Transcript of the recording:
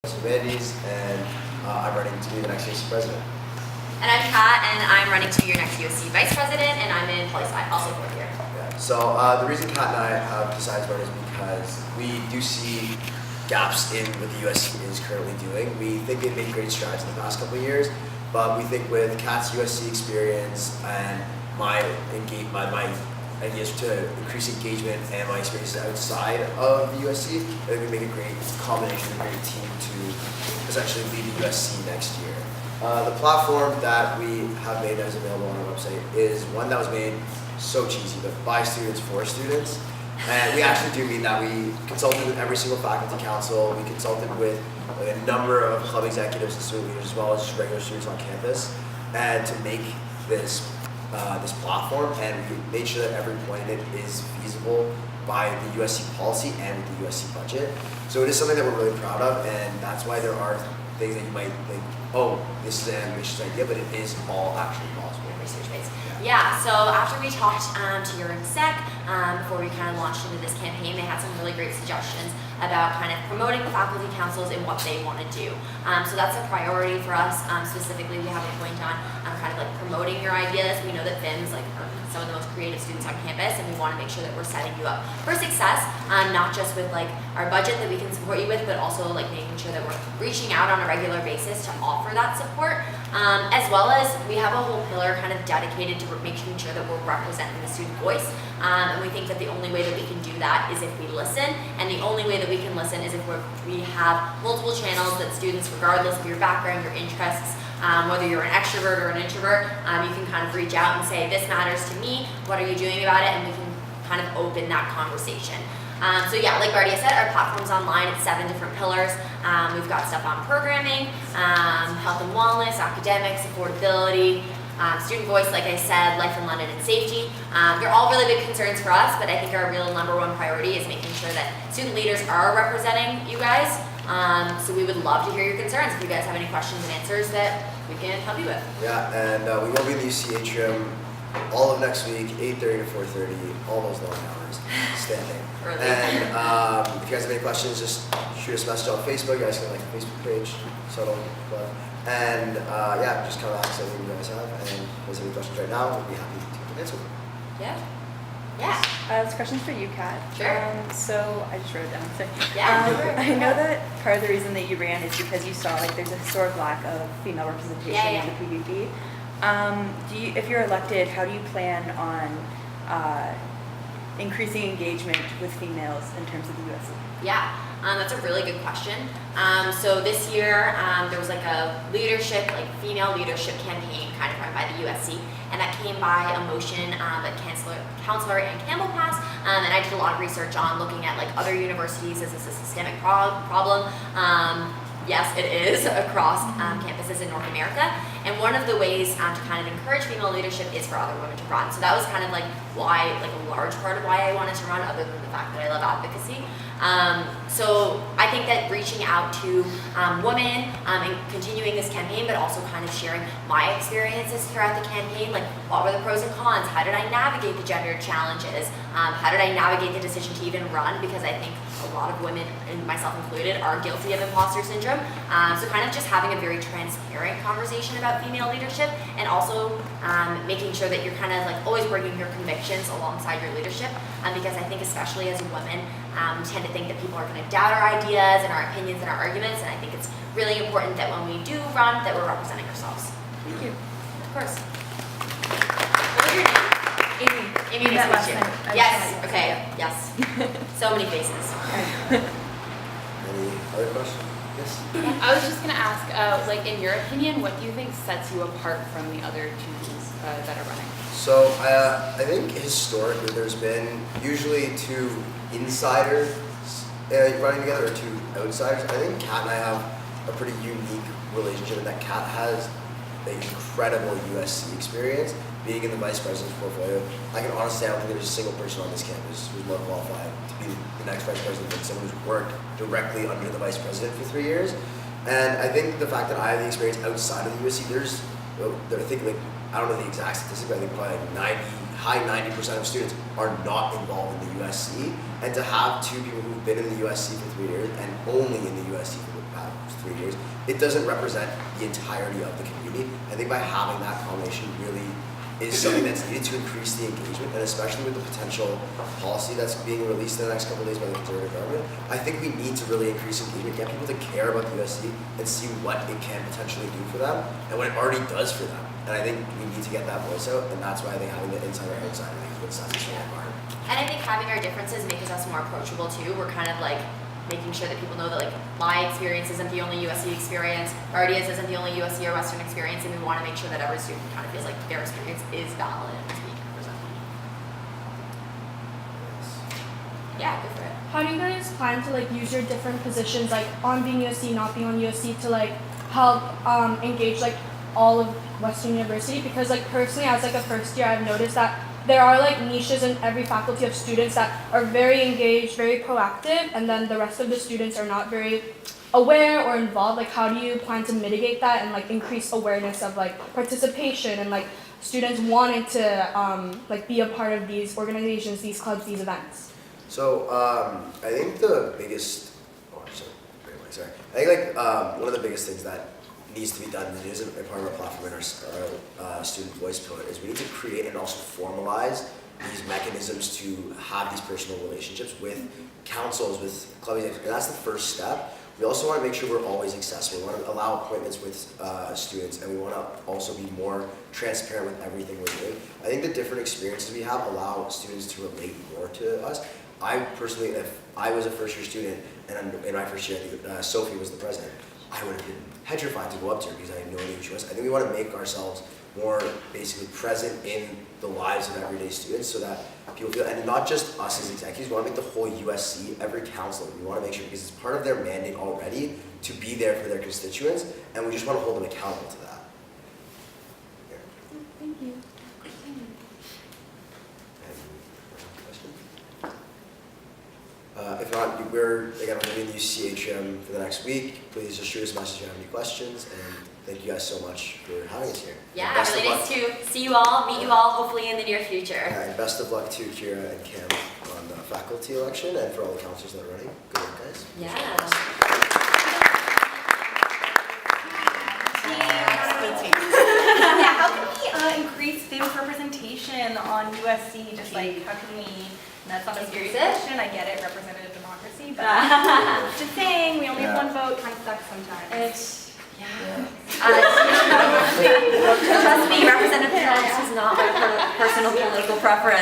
Humanities, and I'm running to be the next USC president. And I'm Kat, and I'm running to be your next USC vice president, and I'm in Poli-Sci, also fourth year. Yeah. So the reason Kat and I have decided to run is because we do see gaps in what the USC is currently doing. We think they've made great strides in the past couple of years, but we think with Kat's USC experience and my ideas to increase engagement and my experiences outside of the USC, I think we make a great combination, a great team to essentially lead the USC next year. The platform that we have made that is available on our website is one that was made so cheesy, but by students for students. And we actually do mean that. We consulted with every single faculty council. We consulted with a number of club executives and student leaders, as well as just regular students on campus, and to make this platform, and we made sure that every point in it is feasible by the USC policy and with the USC budget. So it is something that we're really proud of, and that's why there are things that you might think, oh, this is an ambitious idea, but it is all actually possible. Research-based. Yeah, so after we talked to your exec, before we kind of launched into this campaign, they had some really great suggestions about kind of promoting the faculty councils and what they want to do. So that's a priority for us. Specifically, we have a point on kind of like promoting your ideas. We know that FIMs are some of the most creative students on campus, and we want to make sure that we're setting you up for success, not just with like our budget that we can support you with, but also like making sure that we're reaching out on a regular basis to offer that support, as well as we have a whole pillar kind of dedicated to making sure that we're representing the student voice. And we think that the only way that we can do that is if we listen, and the only way that we can listen is if we have multiple channels that students, regardless of your background, your interests, whether you're an extrovert or an introvert, you can kind of reach out and say, this matters to me, what are you doing about it, and we can kind of open that conversation. So yeah, like Barty said, our platform's online. It's 7 different pillars. We've got stuff on programming, health and wellness, academics, affordability, student voice, like I said, life in London, and safety. They're all really big concerns for us, but I think our real #1 priority is making sure that student leaders are representing you guys. So we would love to hear your concerns. If you guys have any questions and answers that we can help you with. Yeah, and we will be in the UC atrium all of next week, 8:30 to 4:30, all those long hours, standing. Early. And if you guys have any questions, just shoot us a message on Facebook. You guys can like the Facebook page, Subtle Club. And yeah, just kind of ask anything you guys have. And if you guys have any questions right now, we'll be happy to answer them. Yeah. Yeah. This question's for you, Kat. Sure. So I just wrote it down. So, Yeah. I know that part of the reason that you ran is because you saw like there's a historic lack of female representation in the PVP. If you're elected, how do you plan on increasing engagement with females in terms of the USC? Yeah, that's a really good question. So this year, there was like a female leadership campaign kind of run by the USC, and that came by a motion that Councilor Ann Campbell passed, and I did a lot of research on looking at like other universities. Is this a systemic problem? Yes, it is across campuses in North America. And one of the ways to kind of encourage female leadership is for other women to run. So that was kind of like a large part of why I wanted to run, other than the fact that I love advocacy. So I think that reaching out to women and continuing this campaign, but also kind of sharing my experiences throughout the campaign, like what were the pros and cons, how did I navigate the gender challenges, how did I navigate the decision to even run, because I think a lot of women, and myself included, are guilty of imposter syndrome. So kind of just having a very transparent conversation about female leadership, and also making sure that you're kind of like always working your convictions alongside your leadership, because I think especially as women, we tend to think that people are going to doubt our ideas and our opinions and our arguments, and I think it's really important that when we do run, that we're representing ourselves. Thank you. Of course. What was your name? Amy. Amy, That nice to last meet you. time. Yes. Okay. Yes. So many faces. Any other questions? Yes? I was just going to ask, like in your opinion, what do you think sets you apart from the other teams that are running? So I think historically there's been usually 2 insiders running together, or 2 outsiders. I think Kat and I have a pretty unique relationship in that Kat has an incredible USC experience. Being in the vice president's portfolio, I can honestly say I don't think there's a single person on this campus who's more qualified to be the next vice president than someone who's worked directly under the vice president for 3 years. And I think the fact that I have the experience outside of the USC, I don't know the exact statistic, but I think probably high 90% of students are not involved in the USC. And to have 2 people who've been in the USC for 3 years and only in the USC for the past 3 years, it doesn't represent the entirety of the community. I think by having that combination really is something that's needed to increase the engagement, and especially with the potential policy that's being released in the next couple of days by the Conservative government, I think we need to really increase engagement, get people to care about the USC and see what it can potentially do for them and what it already does for them. And I think we need to get that voice out, and that's why I think having the inside or outside, I think is what's necessary. And I think having our differences makes us more approachable too. We're kind of like making sure that people know that like my experience isn't the only USC experience, or Ardia's isn't the only USC or Western experience, and we want to make sure that every student kind of feels like their experience is valid and is being represented. Yeah, go for it. How do you guys plan to like use your different positions, like on being USC, not being on USC, to like help engage like all of Western University? Because like personally, as like a first year, I've noticed that there are like niches in every faculty of students that are very engaged, very proactive, and then the rest of the students are not very aware or involved. Like how do you plan to mitigate that and like increase awareness of like participation and like students wanting to like be a part of these organizations, these clubs, these events? So I think the biggest, sorry. I think like one of the biggest things that needs to be done, and it is a part of our platform and our student voice pillar, is we need to create and also formalize these mechanisms to have these personal relationships with councils, with club executives, and that's the first step. We also want to make sure we're always accessible. We want to allow appointments with students, and we want to also be more transparent with everything we're doing. I think the different experiences we have allow students to relate more to us. I personally, if I was a first-year student, and in my first year, I think Sophie was the president, I would have been petrified to go up to her because I had no idea who she was. I think we want to make ourselves more basically present in the lives of everyday students so that people feel, and not just us as executives, we want to make the whole USC, every counselor, we want to make sure, because it's part of their mandate already to be there for their constituents, and we just want to hold them accountable to that. Yeah. Thank you. If not, we're going to be in UCHM for the next week. Please just shoot us a message if you have any questions, and thank you guys so much for having us here. Yeah, Best really of nice luck. to see you all, meet you all, hopefully in the near future. And best of luck to Kira and Cam on the faculty election, and for all the counselors that are running. Good luck, guys. Yeah, how can we increase famous representation on USC? Just like, how can we, and that's not a serious question, I get it, representative democracy, but just saying, we only have one vote, kind of sucks sometimes. Trust me, Representative Trump is not my personal political preference.